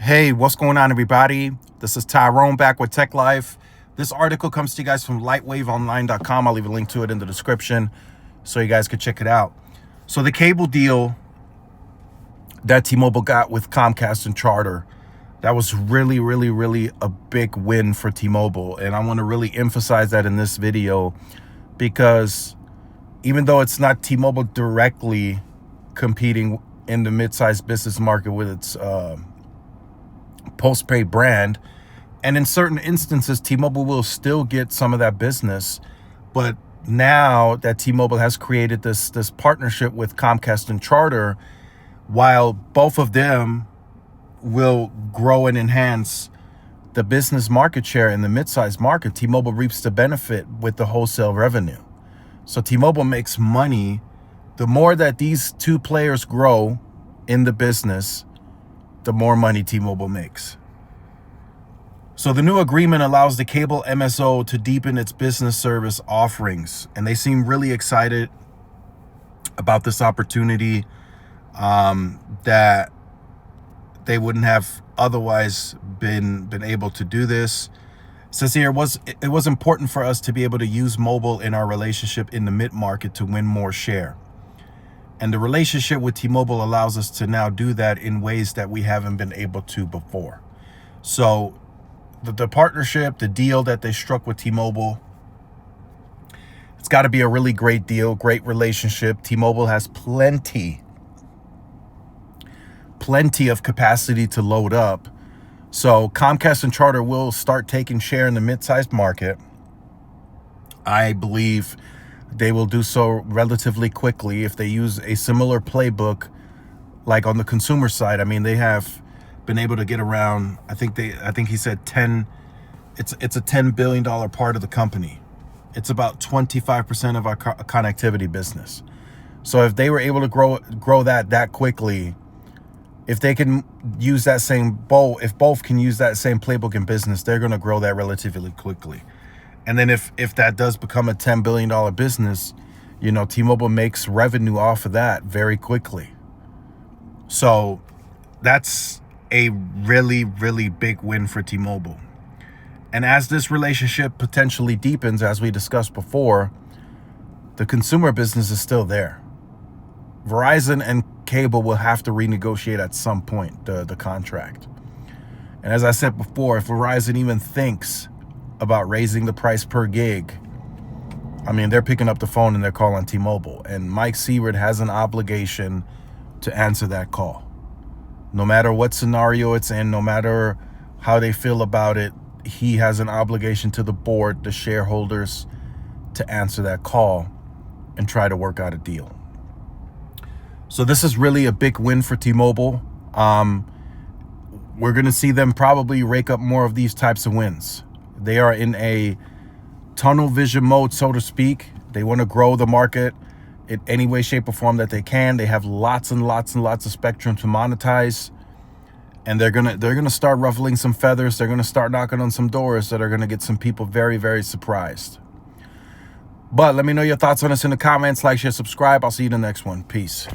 Hey, what's going on, everybody? This is Tyrone back with Tech Life. This article comes to you guys from lightwaveonline.com. I'll leave a link to it in the description so you guys could check it out. So the cable deal that T-Mobile got with Comcast and Charter, that was really a big win for T-Mobile. And I want to really emphasize that in this video because even though it's not T-Mobile directly competing in the mid-sized business market with its postpaid brand, and in certain instances T-Mobile will still get some of that business, but now that T-Mobile has created this partnership with Comcast and Charter, while both of them will grow and enhance the business market share in the mid-sized market, T-Mobile reaps the benefit with the wholesale revenue. So T-Mobile makes money. The more that these two players grow in the business, the more money T-Mobile makes. So the new agreement allows the cable MSO to deepen its business service offerings, and they seem really excited about this opportunity that they wouldn't have otherwise been able to do this. It says here, it was important for us to be able to use mobile in our relationship in the mid-market to win more share. And the relationship with T-Mobile allows us to now do that in ways that we haven't been able to before. So the partnership, the deal that they struck with T-Mobile, it's got to be a really great deal, great relationship. T-Mobile has plenty of capacity to load up. So Comcast and Charter will start taking share in the mid-sized market. I believe they will do so relatively quickly if they use a similar playbook like on the consumer side. I mean, they have been able to get around, I think he said 10, it's a $10 billion part of the company. It's about 25% of our connectivity business. So if they were able to grow that quickly, if they can use that if both can use that same playbook in business, they're going to grow that relatively quickly. And then if that does become a $10 billion business, you know, T-Mobile makes revenue off of that very quickly. So that's a really big win for T-Mobile. And as this relationship potentially deepens, as we discussed before, the consumer business is still there. Verizon and cable will have to renegotiate at some point the contract. And as I said before, if Verizon even thinks about raising the price per gig, I mean, they're picking up the phone and they're calling T-Mobile. And Mike Sievert has an obligation to answer that call. No matter what scenario it's in, no matter how they feel about it, he has an obligation to the board, the shareholders, to answer that call and try to work out a deal. So this is really a big win for T-Mobile. We're going to see them probably rake up more of these types of wins. They are in a tunnel vision mode, so to speak. They want to grow the market in any way, shape, or form that they can. They have lots and lots of spectrum to monetize, and they're gonna start ruffling some feathers. They're gonna start knocking on some doors that are gonna get some people very surprised. But let me know your thoughts on this in the comments. Like, share, subscribe. I'll see you in the next one. Peace.